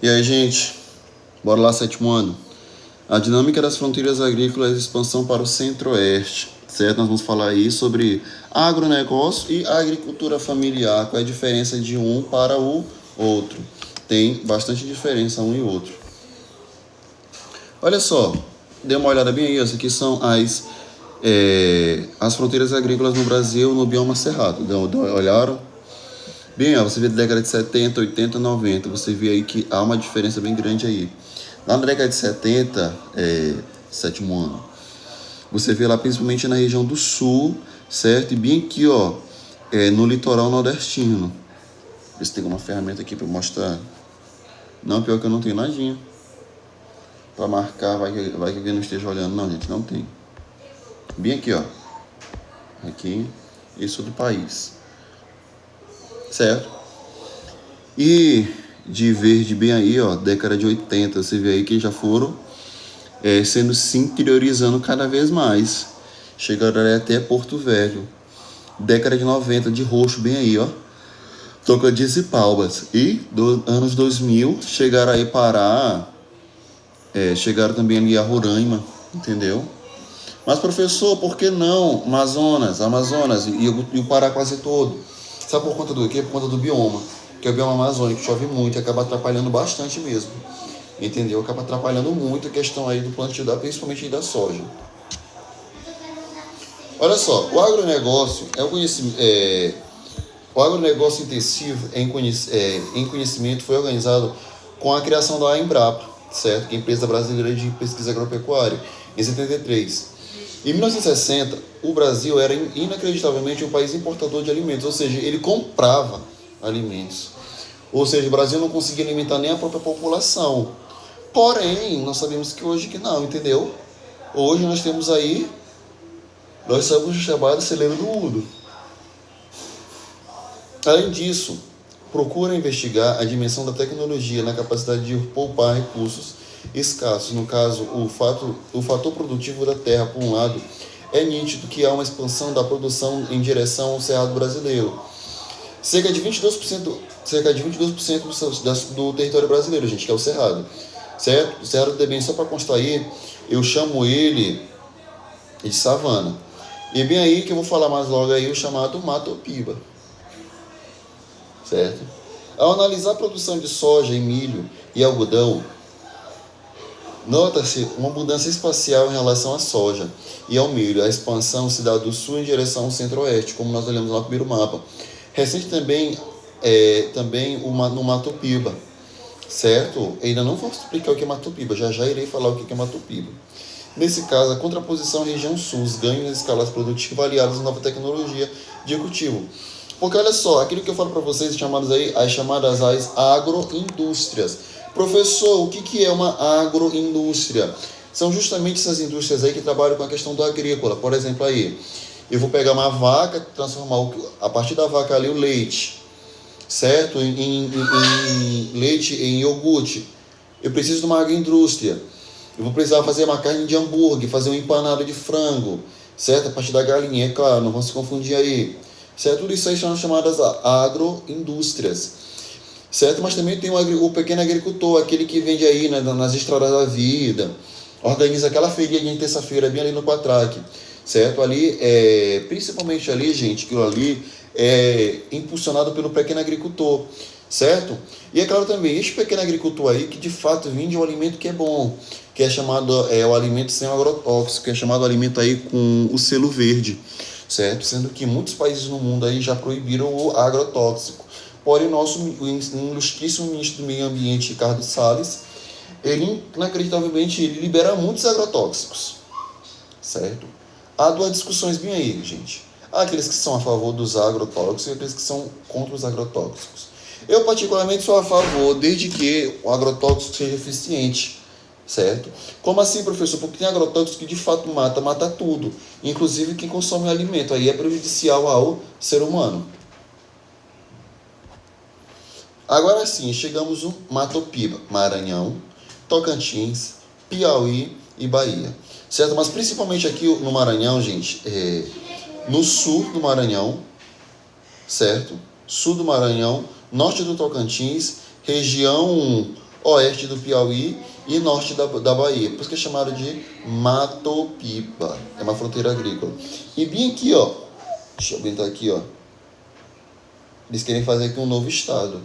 E aí, gente, bora lá, sétimo ano. A dinâmica das fronteiras agrícolas e expansão para o centro-oeste, certo? Nós vamos falar aí sobre agronegócio e agricultura familiar, qual é a diferença de um para o outro. Tem bastante diferença um e outro. Olha só, dê uma olhada bem aí, essas aqui são as fronteiras agrícolas no Brasil, no bioma cerrado. Olharam? Bem, ó, você vê da década de 70, 80, 90, você vê aí que há uma diferença bem grande aí. Lá na década de 70, sétimo ano, você vê lá principalmente na região do sul, certo? E bem aqui, ó, no litoral nordestino. Ver se tem uma ferramenta aqui para mostrar. Não, pior que eu não tenho nadinha. Para marcar, vai que alguém não esteja olhando. Não, gente, não tem. Bem aqui, ó. Aqui, isso do país. Certo? E de verde bem aí, ó, década de 80, você vê aí que já foram sendo se interiorizando cada vez mais. Chegaram até Porto Velho. Década de 90, de roxo bem aí, ó. Tocantins e Palmas. E anos 2000, chegaram aí Pará, chegaram também ali a Roraima, entendeu? Mas, professor, por que não Amazonas e o Pará quase todo? Sabe por conta do quê? Por conta do bioma, que é o bioma amazônico, chove muito e acaba atrapalhando bastante mesmo, entendeu? Acaba atrapalhando muito a questão aí do plantio, principalmente da soja. Olha só, o agronegócio é o conhecimento... O agronegócio intensivo em conhecimento foi organizado com a criação da Embrapa, certo? Que é a Empresa Brasileira de Pesquisa Agropecuária, em 73. Em 1960, o Brasil era inacreditavelmente um país importador de alimentos, ou seja, ele comprava alimentos. Ou seja, o Brasil não conseguia alimentar nem a própria população. Porém, nós sabemos que hoje que não, entendeu? Hoje nós temos aí, nós somos chamados celeiro do mundo. Além disso, procura investigar a dimensão da tecnologia na capacidade de poupar recursos escassos. No caso, o fator produtivo da terra, por um lado, é nítido que há uma expansão da produção em direção ao cerrado brasileiro. Cerca de 22% do território brasileiro, gente, que é o cerrado. Certo? O cerrado também, só para constar aí, eu chamo ele de savana. E bem aí que eu vou falar mais logo aí o chamado Mato Piba. Certo? Ao analisar a produção de soja, milho e algodão, nota-se uma mudança espacial em relação à soja e ao milho. A expansão se dá do sul em direção ao centro-oeste, como nós olhamos lá no primeiro mapa. Recente também no Mato Piba, certo? Ainda não vou explicar o que é Mato Piba, já irei falar o que é Mato Piba. Nesse caso, a contraposição à região sul, os ganhos em escalas produtivas aliados à nova tecnologia de cultivo. Porque olha só, aquilo que eu falo para vocês, as chamadas agroindústrias. Professor, o que é uma agroindústria? São justamente essas indústrias aí que trabalham com a questão do agrícola. Por exemplo, aí, eu vou pegar uma vaca, transformar a partir da vaca ali o leite, certo? Em leite, em iogurte. Eu preciso de uma agroindústria. Eu vou precisar fazer uma carne de hambúrguer, fazer um empanado de frango, certo? A partir da galinha, é claro, não vamos se confundir aí. Certo? Tudo isso aí são chamadas agroindústrias. Certo? Mas também tem o pequeno agricultor, aquele que vende aí nas estradas da vida, organiza aquela feirinha de terça-feira bem ali no Quatraque. Certo? Ali, principalmente ali, gente, aquilo ali é impulsionado pelo pequeno agricultor. Certo? E é claro também, este pequeno agricultor aí que de fato vende um alimento que é bom, que é chamado o alimento sem agrotóxico, que é chamado alimento aí com o selo verde. Certo? Sendo que muitos países no mundo aí já proibiram o agrotóxico. Porém, nosso ilustríssimo ministro do Meio Ambiente, Ricardo Salles, ele, inacreditavelmente, ele libera muitos agrotóxicos. Certo? Há duas discussões bem aí, gente. Há aqueles que são a favor dos agrotóxicos e aqueles que são contra os agrotóxicos. Eu, particularmente, sou a favor, desde que o agrotóxico seja eficiente. Certo? Como assim, professor? Porque tem agrotóxicos que de fato mata tudo, inclusive quem consome o alimento, aí é prejudicial ao ser humano. Agora sim, chegamos no Mato Piba, Maranhão, Tocantins, Piauí e Bahia. Certo? Mas principalmente aqui no Maranhão, gente, no sul do Maranhão, certo? Sul do Maranhão, norte do Tocantins, região oeste do Piauí e norte da Bahia. Por isso que é chamado de Matopiba. É uma fronteira agrícola. E bem aqui, ó. Deixa eu aumentar aqui, ó. Eles querem fazer aqui um novo estado.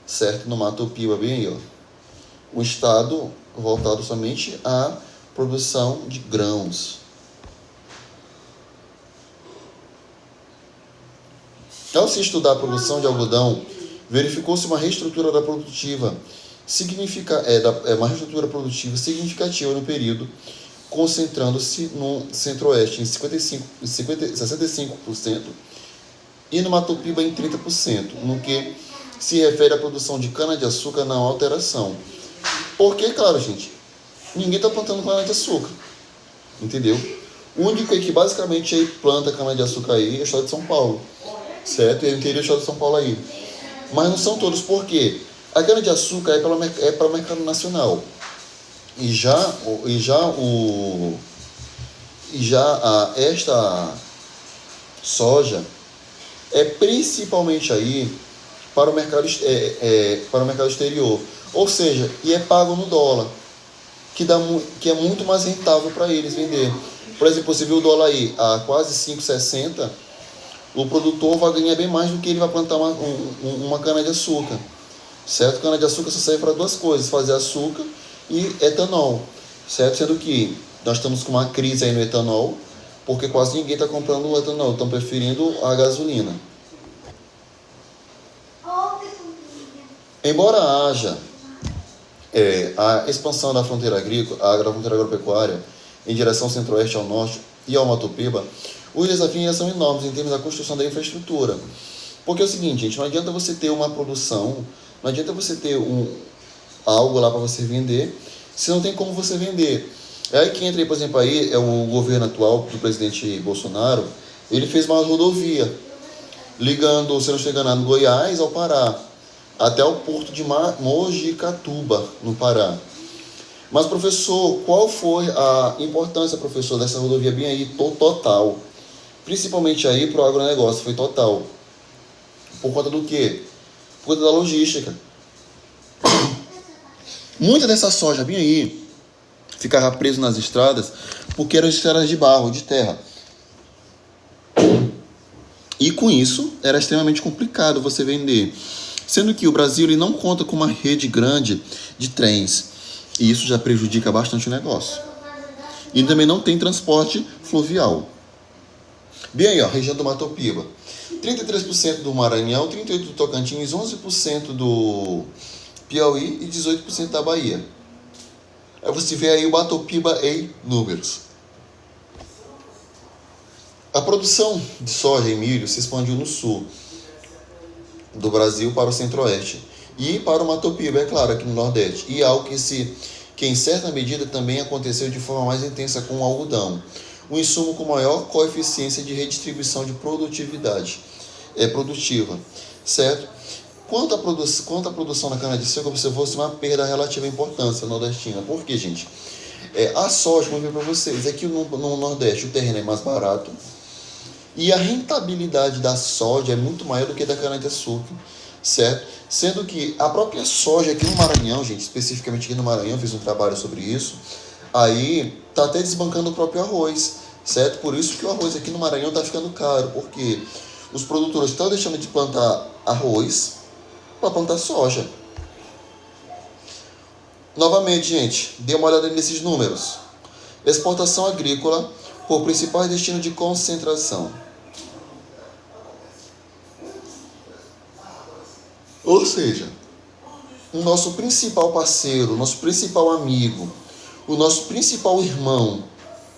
Certo? No Matopiba, bem aí, ó. Um estado voltado somente à produção de grãos. Ao se estudar a produção de algodão, verificou-se uma reestrutura produtiva uma reestrutura produtiva significativa no período, concentrando-se no centro-oeste em 65% e no Matopiba em 30%, no que se refere à produção de cana-de-açúcar não alteração. Porque, claro, gente, ninguém está plantando cana-de-açúcar, entendeu? O único que basicamente aí planta cana-de-açúcar aí é o estado de São Paulo, certo? E o interior do estado de São Paulo aí. Mas não são todos, por quê? A cana-de-açúcar é para o mercado nacional. Esta soja é principalmente aí para o mercado exterior. Ou seja, e é pago no dólar, que é muito mais rentável para eles vender. Por exemplo, você viu o dólar aí a quase 5,60, o produtor vai ganhar bem mais do que ele vai plantar uma cana-de-açúcar. Certo? Cana-de-açúcar só serve para duas coisas, fazer açúcar e etanol. Certo? Sendo que nós estamos com uma crise aí no etanol, porque quase ninguém está comprando o etanol, estão preferindo a gasolina. Embora haja a expansão da fronteira agrícola, da fronteira agropecuária em direção ao centro-oeste, ao norte e ao Matopiba, os desafios são enormes em termos da construção da infraestrutura. Porque é o seguinte, gente, não adianta você ter uma produção, não adianta você ter algo lá para você vender, se não tem como você vender. É aí que entra, por exemplo, aí é o governo atual do presidente Bolsonaro, ele fez uma rodovia ligando, se não estiver enganado, Goiás ao Pará, até o porto de Mojicatuba, no Pará. Mas, professor, qual foi a importância, professor, dessa rodovia bem aí? Total. Principalmente aí para o agronegócio, foi total. Por conta do quê? Por conta da logística. Muita dessa soja bem aí ficava preso nas estradas porque eram estradas de barro, de terra. E com isso era extremamente complicado você vender. Sendo que o Brasil ele não conta com uma rede grande de trens. E isso já prejudica bastante o negócio. E também não tem transporte fluvial. Bem aí, ó, região do Matopiba. 33% do Maranhão, 38% do Tocantins, 11% do Piauí e 18% da Bahia. Aí você vê aí o Matopiba em números. A produção de soja e milho se expandiu no sul do Brasil para o centro-oeste e para o Matopiba, é claro, aqui no nordeste. E algo que em certa medida também aconteceu de forma mais intensa com o algodão. Um insumo com maior coeficiência de redistribuição de produtividade produtiva, certo? Quanto à produção da cana-de-açúcar, observou-se uma perda relativa à importância nordestina. Por quê, gente? A soja, como eu digo para vocês, é que no Nordeste o terreno é mais barato e a rentabilidade da soja é muito maior do que da cana-de-açúcar, certo? Sendo que a própria soja aqui no Maranhão, gente, especificamente aqui no Maranhão, fiz um trabalho sobre isso, aí tá até desbancando o próprio arroz, certo? Por isso que o arroz aqui no Maranhão tá ficando caro, porque os produtores estão deixando de plantar arroz para plantar soja. Novamente, gente, dê uma olhada nesses números. Exportação agrícola por principais destinos de concentração. Ou seja, o nosso principal parceiro, o nosso principal amigo, o nosso principal irmão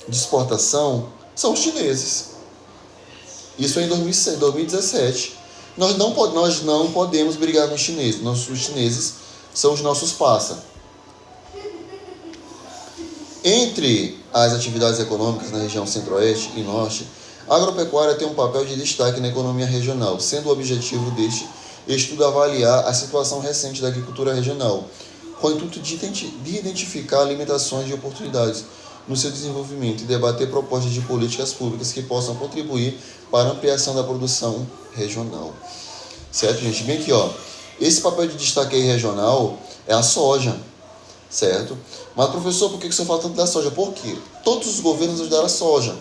de exportação são os chineses. Isso é em 2017. Nós não podemos brigar com os chineses. Os chineses são os nossos parceiros. Entre as atividades econômicas na região centro-oeste e norte, a agropecuária tem um papel de destaque na economia regional, sendo o objetivo deste estudo avaliar a situação recente da agricultura regional, com o intuito de identificar limitações e oportunidades no seu desenvolvimento e debater propostas de políticas públicas que possam contribuir para a ampliação da produção regional. Certo, gente? Bem aqui, ó. Esse papel de destaque aí regional é a soja, certo? Mas, professor, por que você fala tanto da soja? Porque todos os governos ajudaram a soja,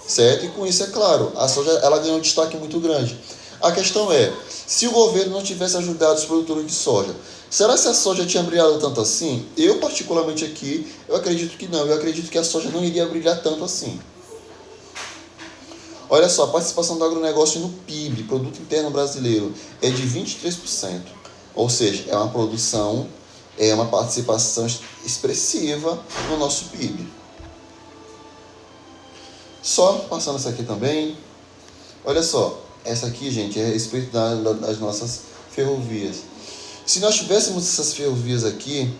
certo? E com isso, é claro, a soja ela ganhou um destaque muito grande. A questão é, se o governo não tivesse ajudado os produtores de soja, será que a soja tinha brilhado tanto assim? Eu, particularmente aqui, eu acredito que não. Eu acredito que a soja não iria brilhar tanto assim. Olha só, a participação do agronegócio no PIB, Produto Interno Brasileiro, é de 23%. Ou seja, é uma produção, é uma participação expressiva no nosso PIB. Só passando essa aqui também. Olha só, essa aqui, gente, é a respeito das nossas ferrovias. Se nós tivéssemos essas ferrovias aqui,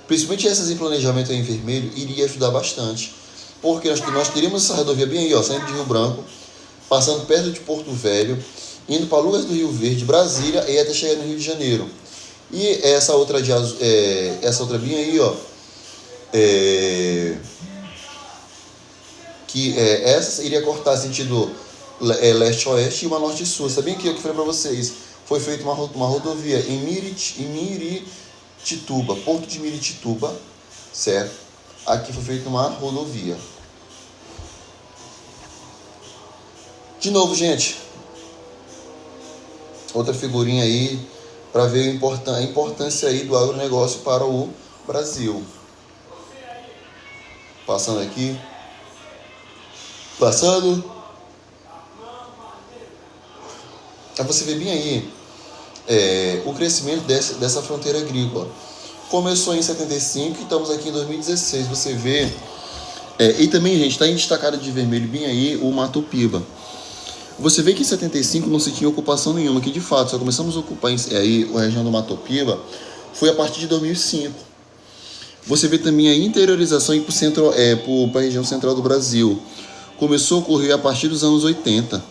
principalmente essas em planejamento em vermelho, iria ajudar bastante. Porque nós teríamos essa rodovia bem aí, ó, saindo de Rio Branco, passando perto de Porto Velho, indo para Lucas do Rio Verde, Brasília e até chegar no Rio de Janeiro. E essa outra bem aí, ó, essa iria cortar sentido leste-oeste e uma norte-sul. Sabia que eu falei para vocês? Foi feita uma rodovia em Miritituba, Porto de Miritituba, certo? Aqui foi feita uma rodovia. De novo, gente, outra figurinha aí para ver a importância aí do agronegócio para o Brasil. Passando aqui. Passando. Aí você vê bem aí o crescimento dessa fronteira agrícola. Começou em 75 e estamos aqui em 2016. Você vê. E também, gente, está destacado de vermelho bem aí o Mato Piba. Você vê que em 75 não se tinha ocupação nenhuma, que de fato só começamos a ocupar aí a região do Mato Piba foi a partir de 2005. Você vê também a interiorização para a região central do Brasil. Começou a ocorrer a partir dos anos 80,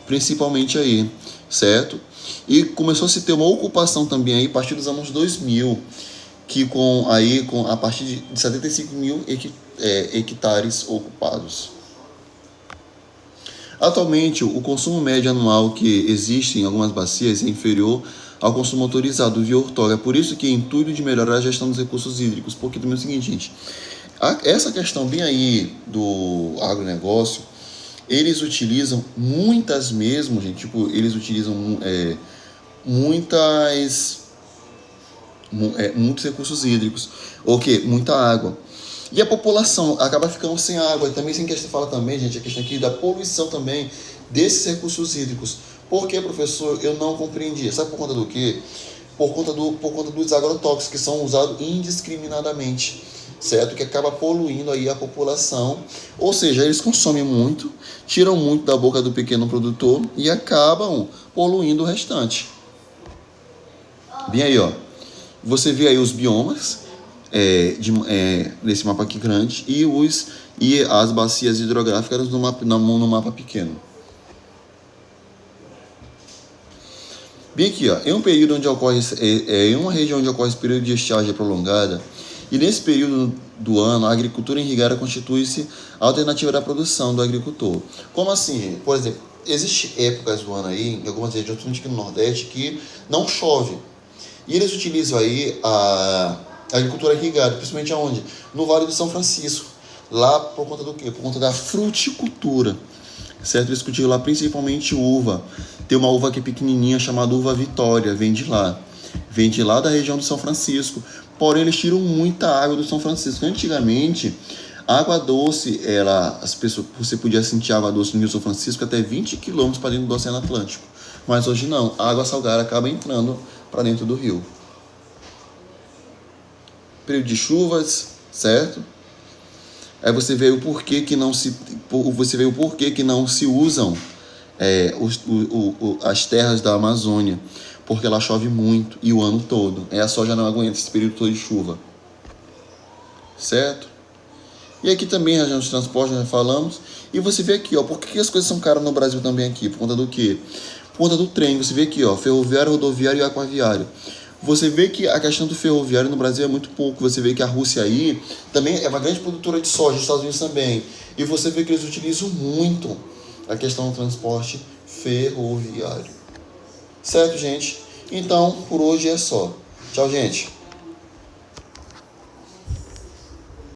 principalmente aí, certo? E começou a se ter uma ocupação também aí a partir dos anos 2000, que a partir de 75 mil hectares ocupados. Atualmente, o consumo médio anual que existe em algumas bacias é inferior ao consumo autorizado via outorga. É por isso que é intuito de melhorar a gestão dos recursos hídricos. Porque também é o seguinte, gente, essa questão bem aí do agronegócio, eles utilizam muitas mesmo, gente, tipo, eles utilizam muitos recursos hídricos. O quê? Muita água. E a população acaba ficando sem água. E também sem que a gente fala também, gente, a questão aqui da poluição também desses recursos hídricos. Por que, professor? Eu não compreendi. Sabe por conta do quê? Por conta dos agrotóxicos que são usados indiscriminadamente, certo? Que acaba poluindo aí a população. Ou seja, eles consomem muito, tiram muito da boca do pequeno produtor e acabam poluindo o restante. Bem aí, ó. Você vê aí os biomas desse mapa aqui grande e as bacias hidrográficas no mapa pequeno. Bem aqui, ó, em um período onde ocorre em uma região onde ocorre esse período de estiagem prolongada, e nesse período do ano a agricultura irrigada constitui-se a alternativa da produção do agricultor. Como assim? Por exemplo, existem épocas do ano aí, em algumas regiões, principalmente aqui no Nordeste, que não chove. E eles utilizam aí a agricultura irrigada, principalmente aonde? No Vale do São Francisco. Lá por conta do quê? Por conta da fruticultura. Certo? Eles cultivam lá principalmente uva. Tem uma uva aqui pequenininha chamada uva Vitória, vem de lá. Vem de lá da região do São Francisco. Porém, eles tiram muita água do São Francisco. Antigamente, a água doce, você podia sentir água doce no Rio São Francisco até 20 km para dentro do Oceano Atlântico. Mas hoje não. A água salgada acaba entrando para dentro do rio. Período de chuvas, certo? Aí você vê o porquê que não se usam as terras da Amazônia, porque ela chove muito e o ano todo. A soja não aguenta esse período todo de chuva, certo? E aqui também a região de transporte, nós já falamos. E você vê aqui, ó, por que as coisas são caras no Brasil também aqui? Por conta do quê? Por conta do trem. Você vê aqui, ó, ferroviário, rodoviário e aquaviário. Você vê que a questão do ferroviário no Brasil é muito pouco. Você vê que a Rússia aí também é uma grande produtora de soja, os Estados Unidos também. E você vê que eles utilizam muito a questão do transporte ferroviário. Certo, gente? Então, por hoje é só. Tchau, gente.